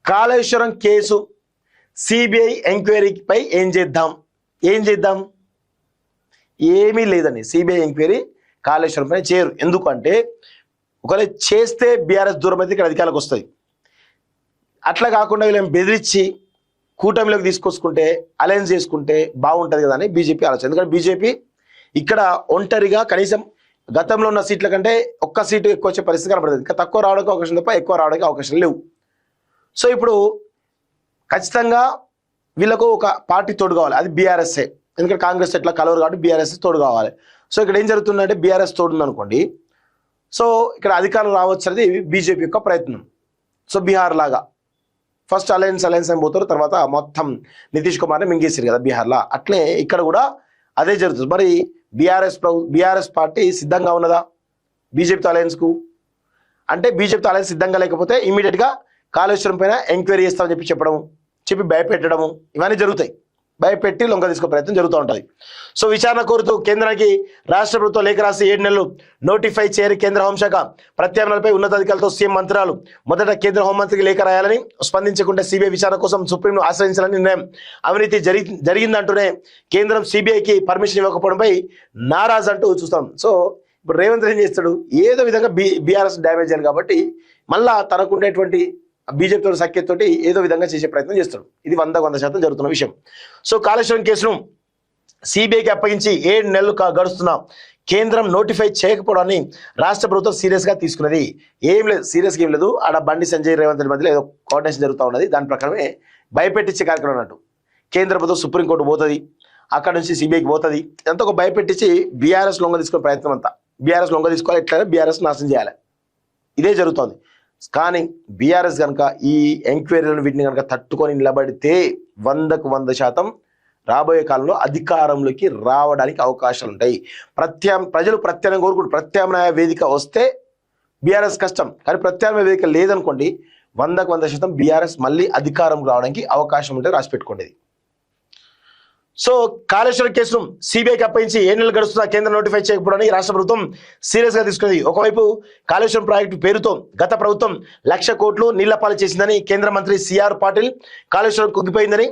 Kaleshwaram case CBI ఎంక్వైరీపై ఏం చేద్దాం ఏమీ లేదండి. సిబిఐ ఎంక్వైరీ కాళేశ్వరం పైన చేయరు. ఎందుకంటే ఒకవేళ చేస్తే బీఆర్ఎస్ దూరం అయితే ఇక్కడ అధికారులకు వస్తుంది. అట్లా కాకుండా వీళ్ళని బెదిరించి కూటమిలోకి తీసుకొచ్చుకుంటే అలయన్స్ చేసుకుంటే బాగుంటుంది కదా అని బీజేపీ ఆలోచన. ఎందుకంటే బీజేపీ ఇక్కడ ఒంటరిగా కనీసం గతంలో ఉన్న సీట్ల కంటే ఒక్క సీటు ఎక్కువ వచ్చే పరిస్థితి కనబడుతుంది. ఇంకా తక్కువ రావడానికి అవకాశం తప్ప ఎక్కువ రావడానికి అవకాశం లేవు. సో ఇప్పుడు ఖచ్చితంగా వీళ్ళకు ఒక పార్టీ తోడు కావాలి, అది బీఆర్ఎస్ఏ. ఎందుకంటే కాంగ్రెస్ ఎట్లా కలవరు కాబట్టి బీఆర్ఎస్ తోడు కావాలి. సో ఇక్కడ ఏం జరుగుతుందంటే బీఆర్ఎస్ తోడు అనుకోండి, సో ఇక్కడ అధికారులు రావచ్చు అనేది బీజేపీ యొక్క ప్రయత్నం. సో బీహార్ లాగా ఫస్ట్ అలయన్స్ అని పోతారు, తర్వాత మొత్తం నితీష్ కుమార్ని మింగేసారు కదా బీహార్లో. అట్లే ఇక్కడ కూడా అదే జరుగుతుంది. మరి బీఆర్ఎస్ పార్టీ సిద్ధంగా ఉన్నదా బీజేపీతో అలయన్స్కు? అంటే బీజేపీతో అలయన్స్ సిద్ధంగా లేకపోతే ఇమీడియట్గా కాళేశ్వరం పైన ఎంక్వైరీ చేస్తామని చెప్పి భయపెట్టడము ఇవన్నీ జరుగుతాయి. భయపెట్టి లొంగ తీసుకో ప్రయత్నం జరుగుతూ ఉంటుంది. సో విచారణ కోరుతూ కేంద్రానికి రాష్ట్ర ప్రభుత్వం లేఖ రాసి 7 నెలలు నోటిఫై చేయని కేంద్ర హోంశాఖ ప్రత్యామ్నాయాలపై ఉన్నతాధికారులతో సీఎం మంత్రాలు. మొదట కేంద్ర హోంమంత్రికి లేఖ రాయాలని, స్పందించకుండా సిబిఐ విచారణ కోసం సుప్రీంను ఆశ్రయించాలని నిర్ణయం. అవినీతి జరిగిందంటూనే కేంద్రం సిబిఐకి పర్మిషన్ ఇవ్వకపోవడంపై నారాజ్ అంటూ చూస్తాం. సో ఇప్పుడు రేవంత్ ఏం చేస్తాడు, ఏదో విధంగా బీఆర్ఎస్ డ్యామేజ్ చేయాలి కాబట్టి మళ్ళా తనకుండేటువంటి బీజేపీతో సఖ్యతతోటి ఏదో విధంగా చేసే ప్రయత్నం చేస్తాడు. ఇది 100% జరుగుతున్న విషయం. సో కాళేశ్వరం కేసును సిబిఐకి అప్పగించి 7 నెలలు గడుస్తున్నా కేంద్రం నోటిఫై చేయకపోవడాన్ని రాష్ట్ర ప్రభుత్వం సీరియస్గా తీసుకున్నది. ఏం లేదు, సీరియస్గా ఏం లేదు. ఆడ బండి సంజయ్ రేవంత్ రెడ్డి మధ్యలో ఏదో కోఆర్డినేషన్ జరుగుతూ ఉన్నది. దాని ప్రకారమే భయపెట్టించే కార్యక్రమం అన్నట్టు. కేంద్ర ప్రభుత్వం సుప్రీంకోర్టు పోతుంది, అక్కడ నుంచి సిబిఐకి పోతుంది. అంతా ఒక భయపెట్టించి బీఆర్ఎస్ లొంగ తీసుకునే ప్రయత్నం అంతా. బీఆర్ఎస్ లొంగ తీసుకోవాలి, ఎట్లయినా బీఆర్ఎస్ నాశనం చేయాలి, ఇదే జరుగుతుంది. కానీ బీఆర్ఎస్ కనుక ఈ ఎంక్వైరీలను వీటిని కనుక తట్టుకొని నిలబడితే 100% రాబోయే కాలంలో అధికారంలోకి రావడానికి అవకాశాలు ఉంటాయి. ప్రజలు ప్రత్యామ్నాయం కోరుకుంటారు. ప్రత్యామ్నాయ వేదిక వస్తే బీఆర్ఎస్ కష్టం, కానీ ప్రత్యామ్నాయ వేదిక లేదనుకోండి 100% బీఆర్ఎస్ మళ్ళీ అధికారం రావడానికి అవకాశం ఉంటుంది. రాసి పెట్టుకోండి. సో కాళేశ్వరం కేసును సిబిఐకి అప్పగించి 7 నెలలు గడుస్తున్న కేంద్రం నోటిఫై చేయకపోవడానికి రాష్ట్ర ప్రభుత్వం సీరియస్గా తీసుకున్నది. ఒకవైపు కాళేశ్వరం ప్రాజెక్టు పేరుతో గత ప్రభుత్వం 1,00,000 కోట్లు నీళ్లపాలు చేసిందని కేంద్ర మంత్రి సిఆర్ పాటిల్, కాళేశ్వరం కుంగిపోయిందని,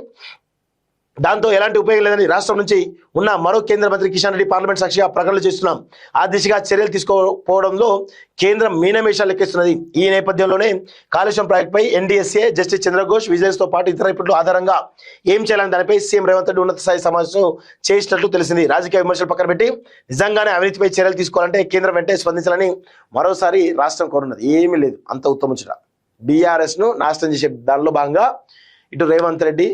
దాంతో ఎలాంటి ఉపయోగం లేదని రాష్ట్రం నుంచి ఉన్న మరో కేంద్ర మంత్రి కిషన్ రెడ్డి పార్లమెంట్ సాక్షిగా ప్రకటనలు చేస్తున్నాం. ఆ దిశగా చర్యలు తీసుకోకపోవడంలో కేంద్రం మీనమేషాలు లెక్కిస్తున్నది. ఈ నేపథ్యంలోనే కాళేశ్వరం ప్రాజెక్టుపై ఎన్డీఎస్ఏ జస్టిస్ చంద్రఘోష్, విజిలెన్స్తో పాటు ఇతర రిపోర్టుల ఆధారంగా ఏం చేయాలని దానిపై సీఎం రేవంత్ రెడ్డి ఉన్నత స్థాయి సమావేశం చేసినట్లు తెలిసింది. రాజకీయ విమర్శలు పక్కన పెట్టి నిజంగానే అవినీతిపై చర్యలు తీసుకోవాలంటే కేంద్రం వెంటనే స్పందించాలని మరోసారి రాష్ట్రం కోరున్నది. ఏమీ లేదు, అంత ఉత్తముచ్చట. బీఆర్ఎస్ను నాశనం చేసే దానిలో భాగంగా ఇటు రేవంత్ రెడ్డి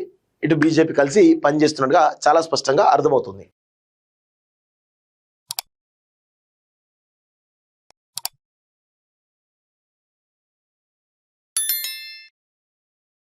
ఇటు బీజేపీ కలిసి పనిచేస్తున్నట్టుగా చాలా స్పష్టంగా అర్థమవుతుంది.